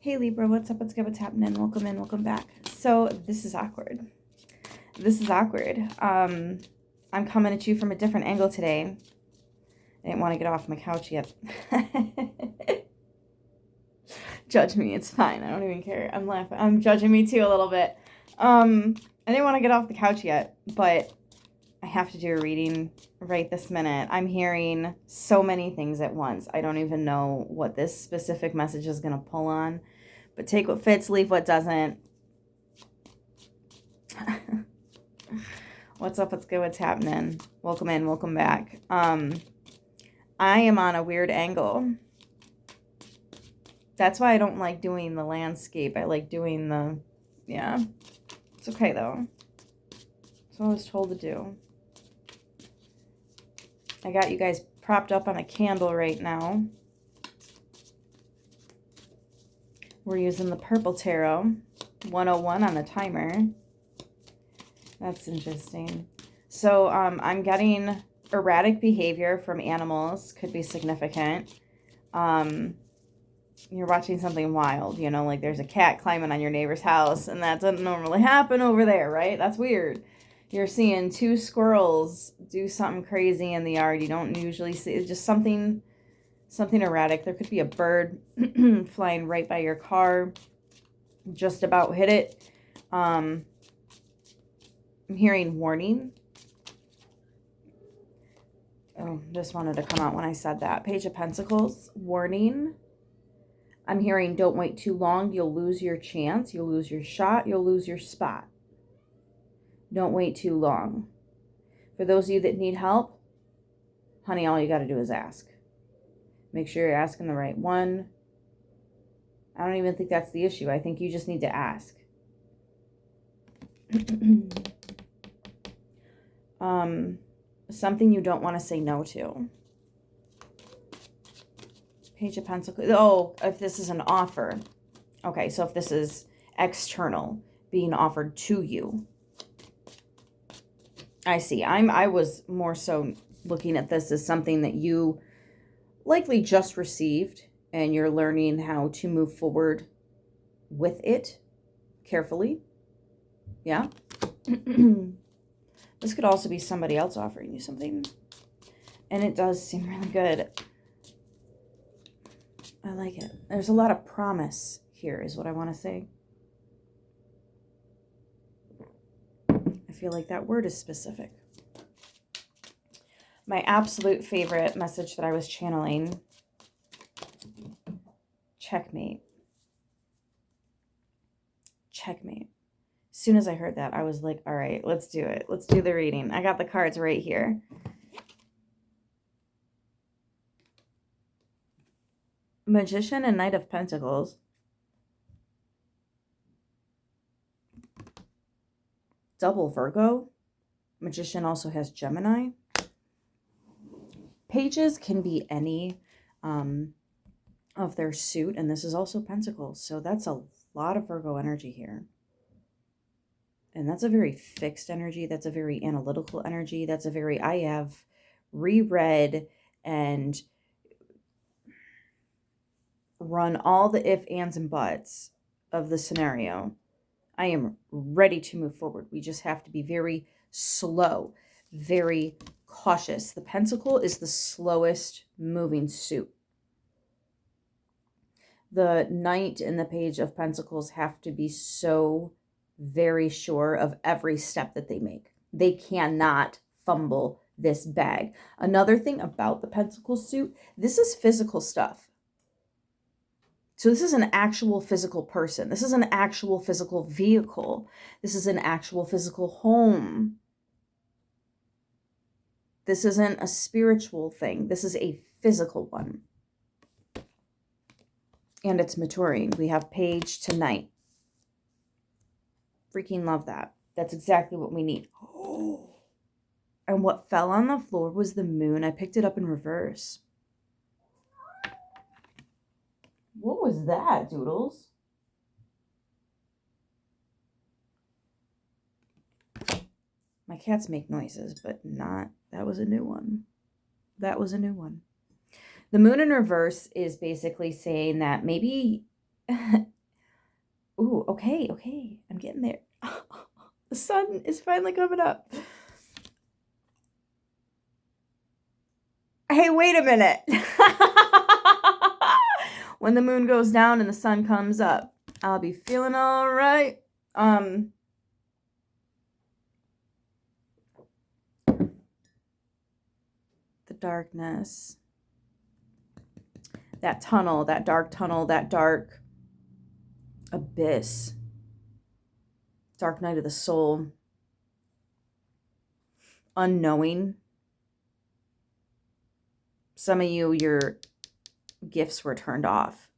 Hey Libra, what's up? What's good? What's happening? Welcome in, welcome back. So this is awkward. This is awkward. I'm coming at you from a different angle today. I didn't want to get off my couch yet. Judge me, it's fine. I don't even care. I'm laughing. I'm judging me too a little bit. I didn't want to get off the couch yet, but I have to do a reading right this minute. I'm hearing so many things at once. I don't even know what this specific message is going to pull on. But take what fits, leave what doesn't. What's up? What's good? What's happening? Welcome in. Welcome back. I am on a weird angle. That's why I don't like doing the landscape. I like doing the... Yeah. It's okay, though. That's what I was told to do. I got you guys propped up on a candle right now. We're using the Purple Tarot, 101 on the timer. That's interesting. So I'm getting erratic behavior from animals. Could be significant. You're watching something wild, you know, like there's a cat climbing on your neighbor's house, and that doesn't normally happen over there, right? That's weird. You're seeing two squirrels do something crazy in the yard. You don't usually see. It's just something erratic. There could be a bird flying right by your car. Just about hit it. I'm hearing warning. Oh, just wanted to come out when I said that. Page of Pentacles, warning. I'm hearing don't wait too long. You'll lose your chance. You'll lose your shot. You'll lose your spot. Don't wait too long. For those of you that need help, honey, all you got to do is ask. Make sure you're asking the right one. I don't even think that's the issue. I think you just need to ask. Something you don't want to say no to. Page of Pentacles. Oh, if this is an offer. Okay, so if this is external, being offered to you. I see. I was more so looking at this as something that you likely just received, and you're learning how to move forward with it carefully. Yeah. This could also be somebody else offering you something. And it does seem really good. I like it. There's a lot of promise here is what I want to say. I feel like that word is specific. My absolute favorite message that I was channeling. Checkmate. Checkmate. As soon as I heard that, I was like, all right, let's do it. Let's do the reading. I got the cards right here. Magician and Knight of Pentacles. Double Virgo. Magician also has Gemini. Pages can be any of their suit, and this is also Pentacles. So that's a lot of Virgo energy here. And that's a very fixed energy. That's a very analytical energy. That's a very, I have reread and run all the if, ands, and buts of the scenario. I am ready to move forward. We just have to be very slow, very cautious. The Pentacle is the slowest moving suit. The Knight and the Page of Pentacles have to be so very sure of every step that they make. They cannot fumble this bag. Another thing about the Pentacle suit, this is physical stuff. So this is an actual physical person. This is an actual physical vehicle. This is an actual physical home. This isn't a spiritual thing. This is a physical one. And it's maturing. We have Page to Knight. Freaking love that. That's exactly what we need. And what fell on the floor was the moon. I picked it up in reverse. What was that, Doodles? My cats make noises, but not... That was a new one. That was a new one. The moon in reverse is basically saying that maybe Ooh, okay, okay. I'm getting there. The sun is finally coming up. Hey, wait a minute. When the moon goes down and the sun comes up, I'll be feeling all right. The darkness. That tunnel, that dark abyss. Dark night of the soul. Unknowing. Some of you, your gifts were turned off.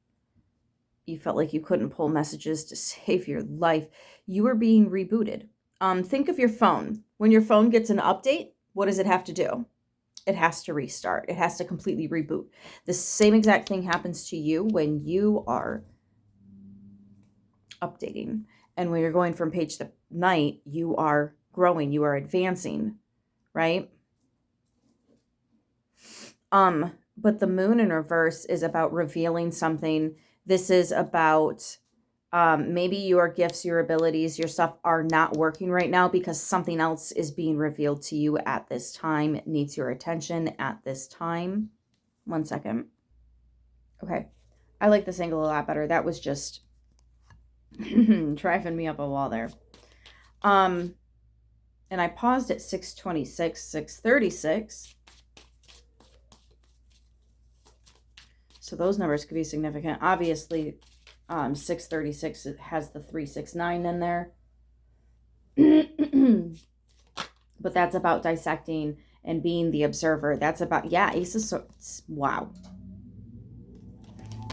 You felt like you couldn't pull messages to save your life. You were being rebooted. Think of your phone. When your phone gets an update, what does it have to do? It has to restart. It has to completely reboot. The same exact thing happens to you when you are updating. And when you're going from page to night, you are growing, you are advancing, right? But the moon in reverse is about revealing something. This is about maybe your gifts, your abilities, your stuff are not working right now because something else is being revealed to you at this time. It needs your attention at this time. 1 second. Okay. I like this angle a lot better. That was just driving me up a wall there. And I paused at 6:26, 6:36. So those numbers could be significant. Obviously, 6:36 has the 369 in there. But that's about dissecting and being the observer. That's about, yeah, Ace of Swords. Wow.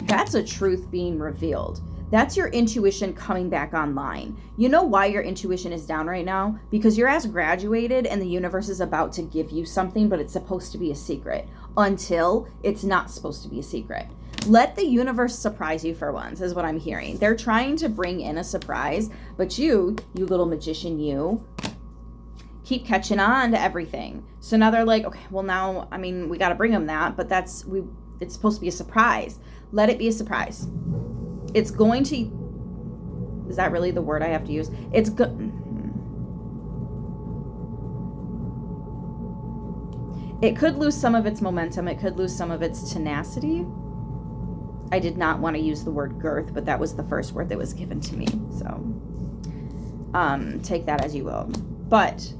That's a truth being revealed. That's your intuition coming back online. You know why your intuition is down right now? Because your ass graduated and the universe is about to give you something, but it's supposed to be a secret until it's not supposed to be a secret. Let the universe surprise you for once, is what I'm hearing. They're trying to bring in a surprise, but you little magician, you keep catching on to everything. So now they're like, okay, well now, I mean, we got to bring them that, but it's supposed to be a surprise. Let it be a surprise. It's going to, is that really the word I have to use? It's good. It could lose some of its momentum. It could lose some of its tenacity. I did not want to use the word girth, but that was the first word that was given to me. So take that as you will. But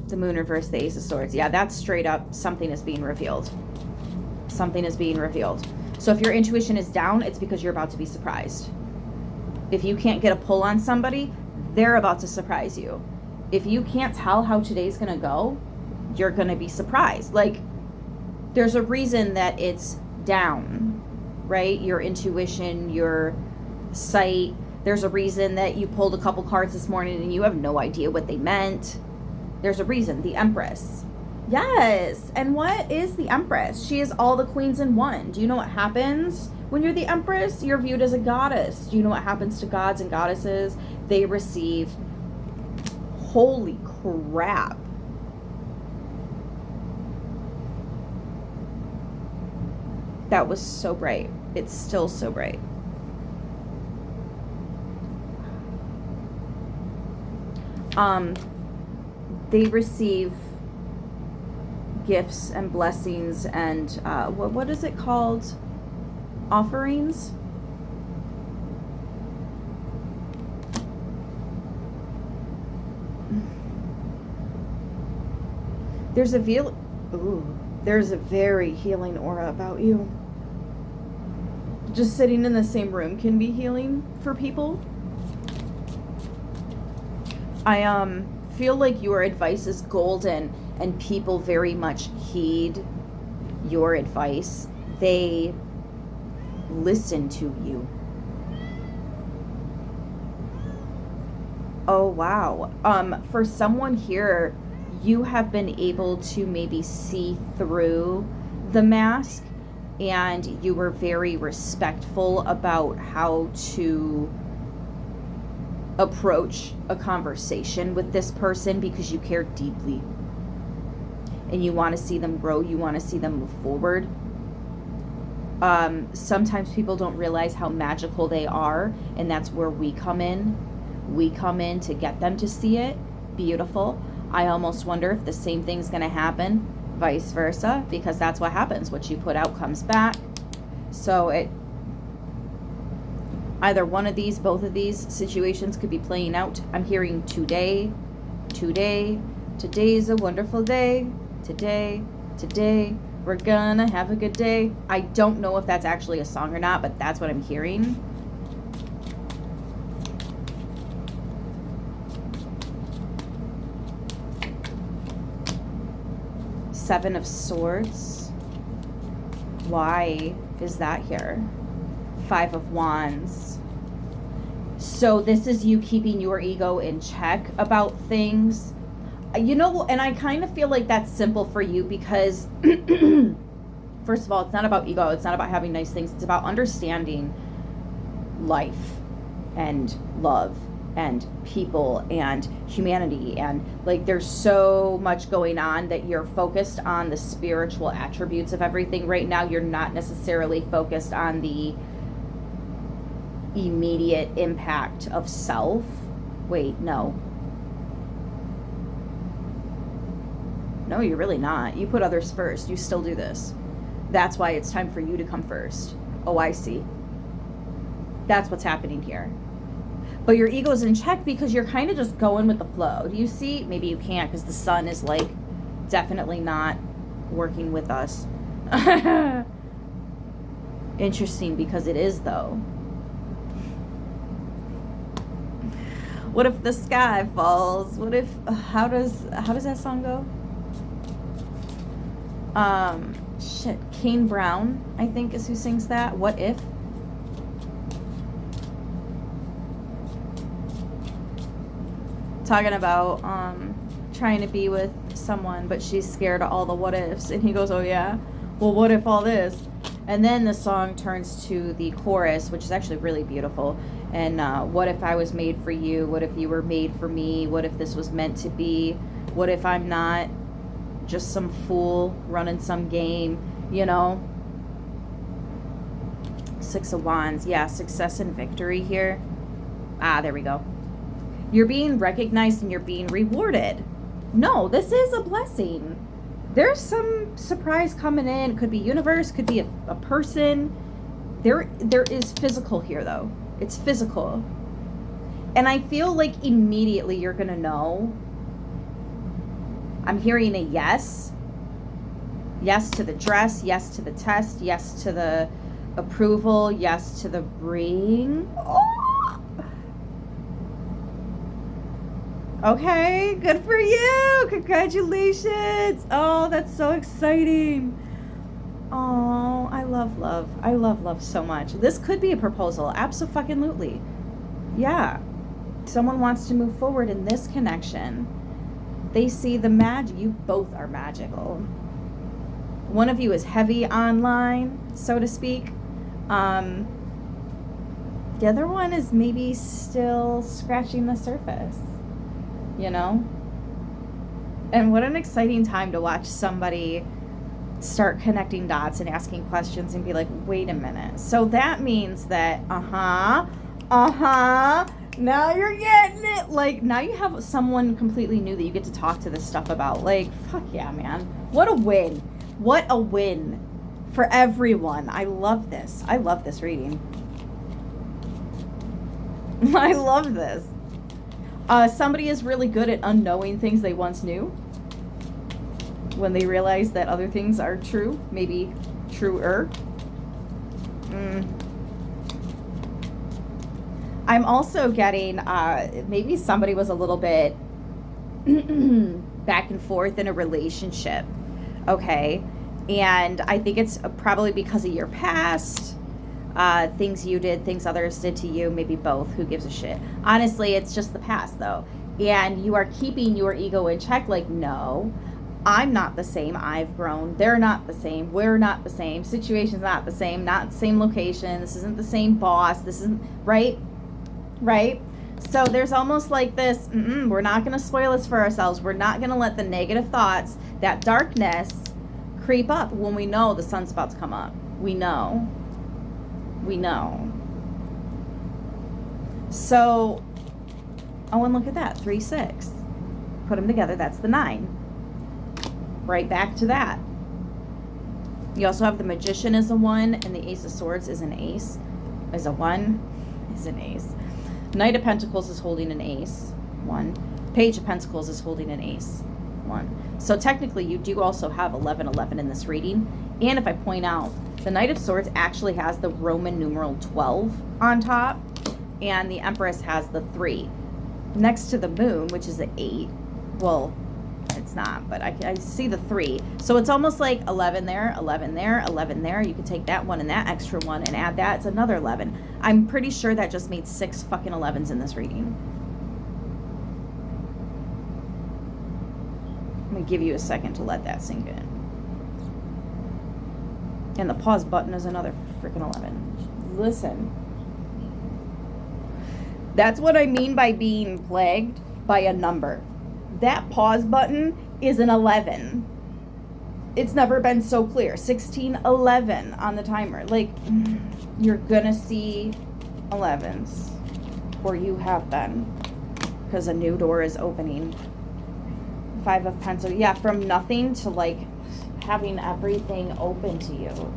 the moon reverse, the Ace of Swords. Yeah, that's straight up something is being revealed. Something is being revealed. So if your intuition is down, it's because you're about to be surprised. If you can't get a pull on somebody, they're about to surprise you. If you can't tell how today's going to go, you're going to be surprised. Like, there's a reason that it's down, right? Your intuition, your sight. There's a reason that you pulled a couple cards this morning and you have no idea what they meant. There's a reason. The Empress. Yes. And what is the Empress? She is all the queens in one. Do you know what happens when you're the Empress? You're viewed as a goddess. Do you know what happens to gods and goddesses? They receive, holy crap. That was so bright. It's still so bright. They receive gifts and blessings and what is it called? Offerings? There's a very healing aura about you. Just sitting in the same room can be healing for people. I feel like your advice is golden and people very much heed your advice. They listen to you. Oh, wow. For someone here, you have been able to maybe see through the mask, and you were very respectful about how to approach a conversation with this person because you care deeply and you want to see them grow, you want to see them move forward. Sometimes people don't realize how magical they are, and that's where we come in. We come in to get them to see it. Beautiful. I almost wonder if the same thing's going to happen, vice versa, because that's what happens. What you put out comes back. So it either one of these, both of these situations could be playing out. I'm hearing today, today's a wonderful day, today, we're gonna have a good day. I don't know if that's actually a song or not, but that's what I'm hearing. Seven of Swords. Why is that here? Five of Wands. So this is you keeping your ego in check about things. You know, and I kind of feel like that's simple for you because, first of all, it's not about ego. It's not about having nice things. It's about understanding life and love and people and humanity. And like, there's so much going on that you're focused on the spiritual attributes of everything right now. You're not necessarily focused on the immediate impact of self. Wait, no, you're really not. You put others first. You still do this. That's why it's time for you to come first. Oh, I see. That's what's happening here. But your ego's in check because you're kind of just going with the flow. Do you see? Maybe you can't because the sun is like definitely not working with us. Interesting, because it is though. What if the sky falls? What if, how does that song go? Kane Brown, I think, is who sings that. What if? Talking about trying to be with someone, but she's scared of all the what ifs. And he goes, oh yeah? Well, what if all this? And then the song turns to the chorus, which is actually really beautiful. And what if I was made for you? What if you were made for me? What if this was meant to be? What if I'm not just some fool running some game, you know? Six of Wands. Yeah, success and victory here. Ah, there we go. You're being recognized and you're being rewarded. No, this is a blessing. There's some surprise coming in. It could be universe, could be a person. There is physical here, though. It's physical. And I feel like immediately you're going to know. I'm hearing a yes. Yes to the dress. Yes to the test. Yes to the approval. Yes to the ring. Oh! Okay, good for you. Congratulations. Oh, that's so exciting. Oh, I love love. I love love so much. This could be a proposal. Abso-fucking-lutely. Yeah. Someone wants to move forward in this connection. They see the magic. You both are magical. One of you is heavy online, so to speak. The other one is maybe still scratching the surface, you know? And what an exciting time to watch somebody start connecting dots and asking questions and be like, wait a minute. So that means that, now you're getting it. Like, now you have someone completely new that you get to talk to this stuff about. Like, fuck yeah, man. What a win. What a win for everyone. I love this. I love this reading. I love this. Somebody is really good at unknowing things they once knew. When they realize that other things are true, maybe truer. I'm also getting, maybe somebody was a little bit back and forth in a relationship, okay? And I think it's probably because of your past, things you did, things others did to you, maybe both, who gives a shit? Honestly, it's just the past, though. And you are keeping your ego in check, like, no, I'm not the same. I've grown. They're not the same. We're not the same. Situation's not the same. Not the same location. This isn't the same boss. This isn't, right? Right? So there's almost like this, we're not going to spoil this for ourselves. We're not going to let the negative thoughts, that darkness, creep up when we know the sun's about to come up. We know. We know. So, oh, and look at that. 3, 6. Put them together. That's the 9. Right back to that. You also have the Magician as a 1, and the Ace of Swords is an ace. Is a 1. Is an ace. Knight of Pentacles is holding an ace. 1. Page of Pentacles is holding an ace. 1. So technically you do also have 11, 11 in this reading. And if I point out, the Knight of Swords actually has the Roman numeral 12 on top, and the Empress has the 3. Next to the Moon, which is an 8. Well, it's not, but I see the 3. So it's almost like 11 there, 11 there, 11 there. You could take that one and that extra one and add that. It's another 11. I'm pretty sure that just made 6 fucking 11s in this reading. I'm going to give you a second to let that sink in. And the pause button is another freaking 11. Listen. That's what I mean by being plagued by a number. That pause button is an 11. It's never been so clear. 16, 11 on the timer. Like, you're going to see 11s. Or you have been. Because a new door is opening. 5 of Pentacles. Yeah, from nothing to like having everything open to you.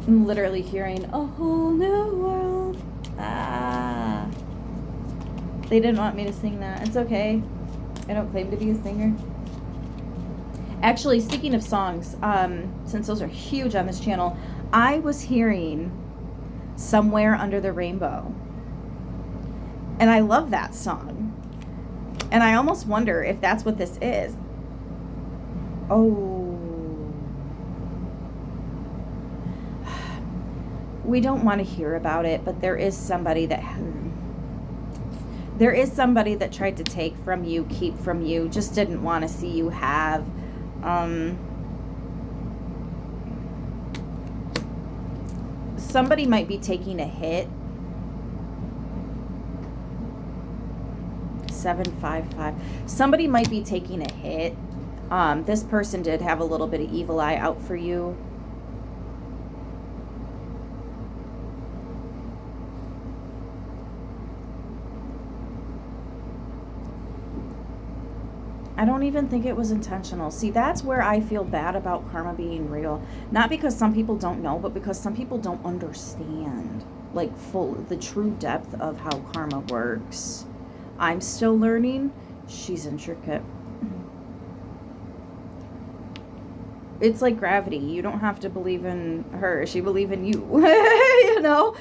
I'm literally hearing a whole new world. Ah. They didn't want me to sing that. It's okay. I don't claim to be a singer. Actually, speaking of songs, since those are huge on this channel, I was hearing Somewhere Under the Rainbow. And I love that song. And I almost wonder if that's what this is. Oh. We don't want to hear about it, but there is somebody that tried to take from you, keep from you, just didn't want to see you have. Somebody might be taking a hit. 755. Somebody might be taking a hit. This person did have a little bit of evil eye out for you. I don't even think it was intentional. See, that's where I feel bad about karma being real. Not because some people don't know, but because some people don't understand, like, the true depth of how karma works. I'm still learning. She's intricate. It's like gravity. You don't have to believe in her. She believes in you. You know?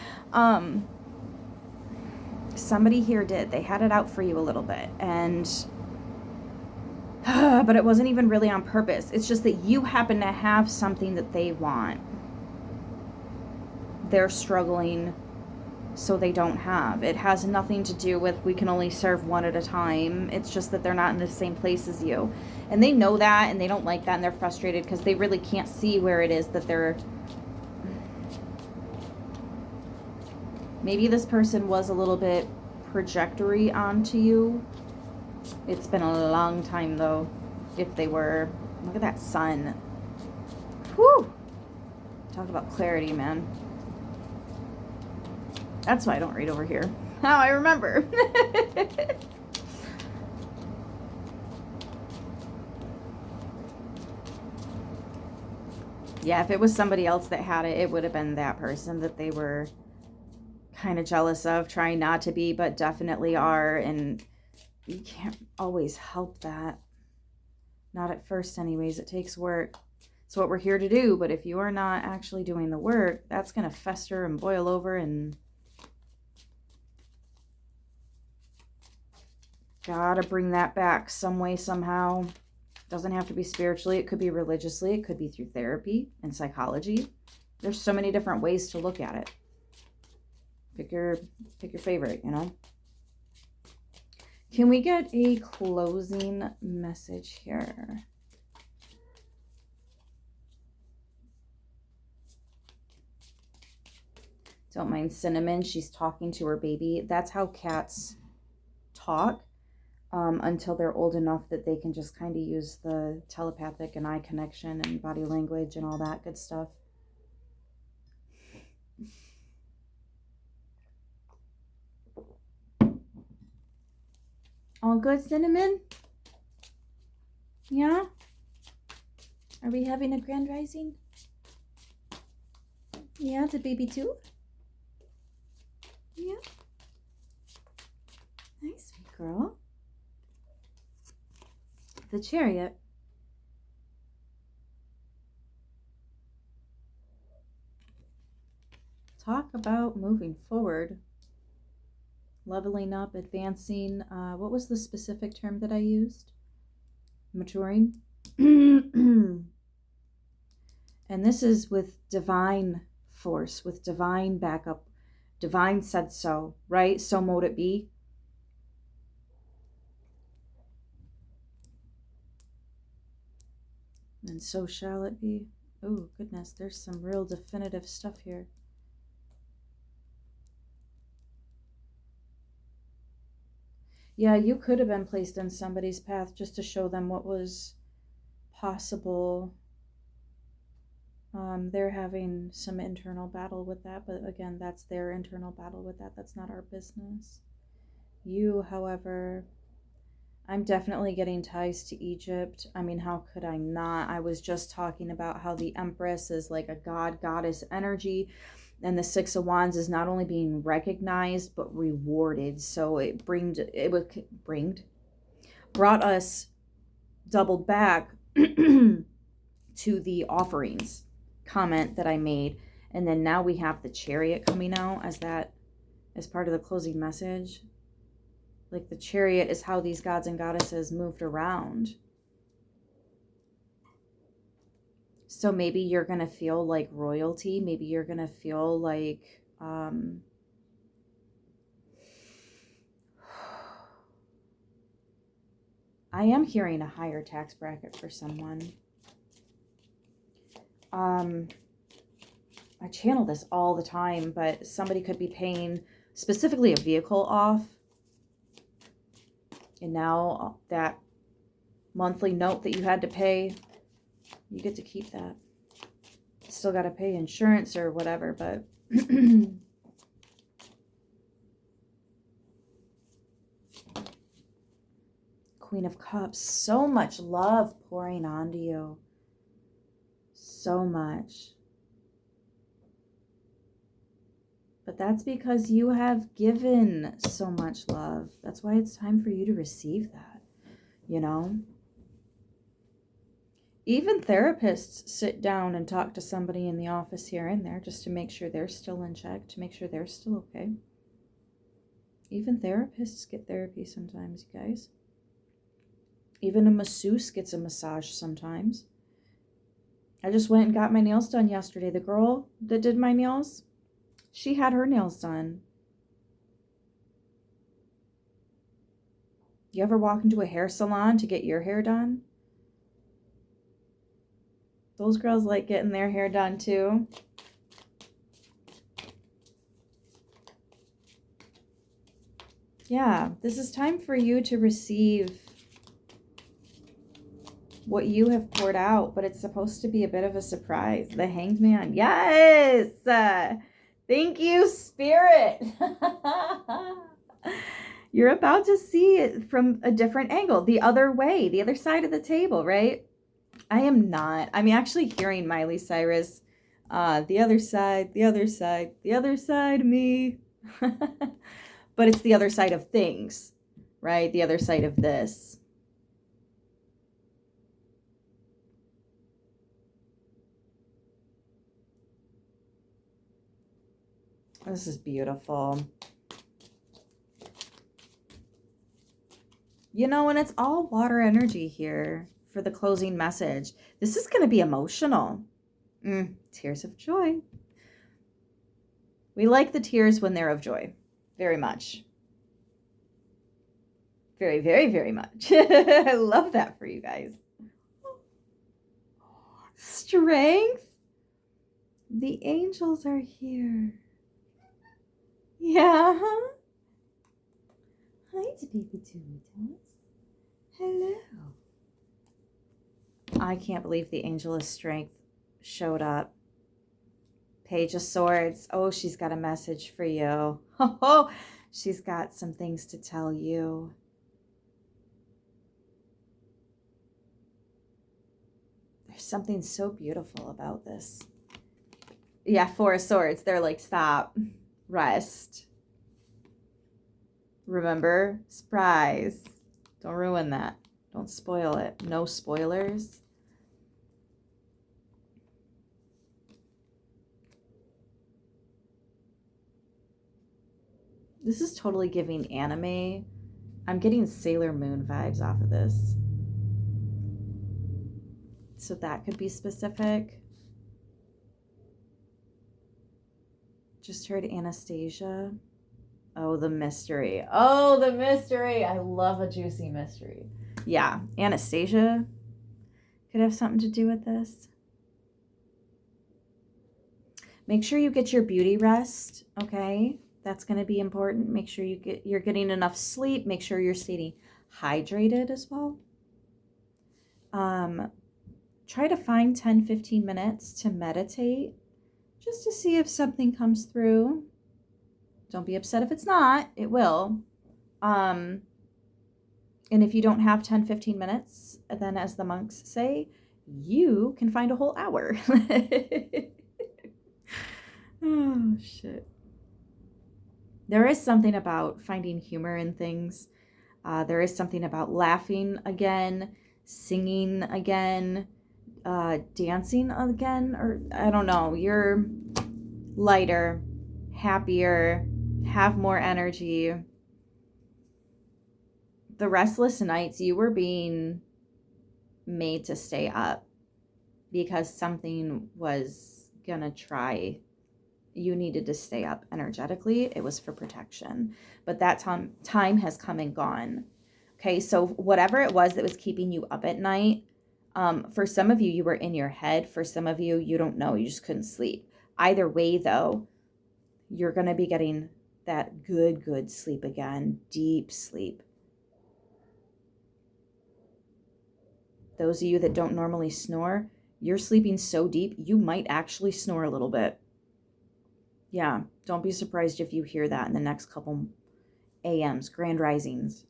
Somebody here did. They had it out for you a little bit. And but it wasn't even really on purpose. It's just that you happen to have something that they want. They're struggling, so they don't have. It has nothing to do with we can only serve one at a time. It's just that they're not in the same place as you. And they know that, and they don't like that, and they're frustrated because they really can't see where it is that they're... Maybe this person was a little bit projectory onto you. It's been a long time, though, if they were. Look at that sun. Whew! Talk about clarity, man. That's why I don't read over here. Now I remember. Yeah, if it was somebody else that had it, it would have been that person that they were kind of jealous of, trying not to be, but definitely are, and you can't always help that. Not at first anyways. It takes work. It's what we're here to do, but if you are not actually doing the work, that's going to fester and boil over, and gotta bring that back some way, somehow. Doesn't have to be spiritually. It could be religiously. It could be through therapy and psychology. There's so many different ways to look at it. Pick your favorite, you know? Can we get a closing message here? Don't mind Cinnamon. She's talking to her baby. That's how cats talk. until they're old enough that they can just kind of use the telepathic and eye connection and body language and all that good stuff. All good, Cinnamon? Yeah? Are we having a grand rising? Yeah, the baby too? Yeah. Nice, sweet girl. The Chariot. Talk about moving forward. Leveling up, advancing. What was the specific term that I used? Maturing. And this is with divine force, with divine backup. Divine said so, right? So mote it be. And so shall it be. Oh, goodness, there's some real definitive stuff here. Yeah, you could have been placed in somebody's path just to show them what was possible. They're having some internal battle with that, but again, that's their internal battle with that. That's not our business. You, however, I'm definitely getting ties to Egypt. I mean, how could I not? I was just talking about how the Empress is like a goddess energy, and the Six of Wands is not only being recognized but rewarded. So it brought us doubled back to the offerings comment that I made, and then now we have the Chariot coming out as part of the closing message. Like the Chariot is how these gods and goddesses moved around. So maybe you're going to feel like royalty. Maybe you're going to feel like I am hearing a higher tax bracket for someone. I channel this all the time, but somebody could be paying specifically a vehicle off. And now that monthly note that you had to pay, you get to keep that. Still got to pay insurance or whatever, but Queen of Cups, so much love pouring onto you. So much. But that's because you have given so much love. That's why it's time for you to receive that, you know? Even therapists sit down and talk to somebody in the office here and there just to make sure they're still in check, to make sure they're still okay. Even therapists get therapy sometimes, you guys. Even a masseuse gets a massage sometimes. I just went and got my nails done yesterday. The girl that did my nails, she had her nails done. You ever walk into a hair salon to get your hair done? Those girls like getting their hair done too. Yeah, this is time for you to receive what you have poured out, but it's supposed to be a bit of a surprise. The Hanged Man. Yes! Thank you, Spirit. You're about to see it from a different angle, the other way, the other side of the table, right? I'm actually hearing Miley Cyrus, the other side, the other side, the other side of me. But it's the other side of things, right? The other side of this. This is beautiful. You know, and it's all water energy here for the closing message. This is going to be emotional. Tears of joy. We like the tears when they're of joy. Very much. Very, very, very much. I love that for you guys. Strength. The angels are here. Yeah. Hi, baby Tootles. Hello. I can't believe the Angel of Strength showed up. Page of Swords. Oh, she's got a message for you. Oh, she's got some things to tell you. There's something so beautiful about this. Yeah, Four of Swords. They're like, stop. Rest. Remember? Surprise. Don't ruin that. Don't spoil it. No spoilers. This is totally giving anime. I'm getting Sailor Moon vibes off of this. So that could be specific. Just heard Anastasia. Oh, the mystery. Oh, the mystery. I love a juicy mystery. Yeah, Anastasia could have something to do with this. Make sure you get your beauty rest, okay? That's going to be important. Make sure you're getting enough sleep. Make sure you're staying hydrated as well. Try to find 10-15 minutes to meditate just to see if something comes through. Don't be upset if it's not. It will. And if you don't have 10-15 minutes, then as the monks say, you can find a whole hour. Oh, shit. There is something about finding humor in things. There is something about laughing again, singing again, dancing again, or I don't know. You're lighter, happier, have more energy. The restless nights, you were being made to stay up because something was gonna try. You needed to stay up energetically. It was for protection. But that time has come and gone. Okay, so whatever it was that was keeping you up at night, for some of you, you were in your head. For some of you, you don't know. You just couldn't sleep. Either way, though, you're going to be getting that good sleep again, deep sleep. Those of you that don't normally snore, you're sleeping so deep, you might actually snore a little bit. Yeah, don't be surprised if you hear that in the next couple AMs, grand risings.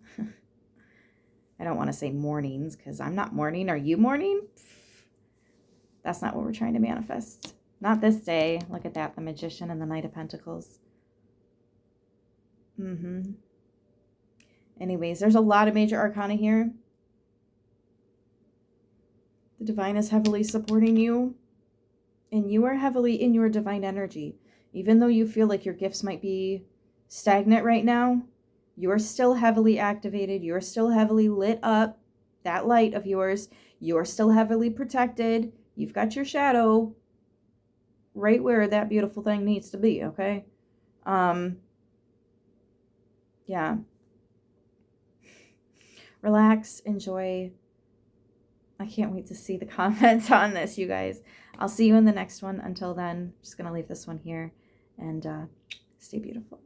I don't want to say mornings because I'm not morning. Are you morning? That's not what we're trying to manifest. Not this day. Look at that, the Magician and the Knight of Pentacles. Anyways, there's a lot of major arcana here. The divine is heavily supporting you, and you are heavily in your divine energy. Even though you feel like your gifts might be stagnant right now, you're still heavily activated. You're still heavily lit up. That light of yours, you're still heavily protected. You've got your shadow right where that beautiful thing needs to be, okay? Yeah. Relax, enjoy. I can't wait to see the comments on this, you guys. I'll see you in the next one. Until then, I'm just going to leave this one here and stay beautiful.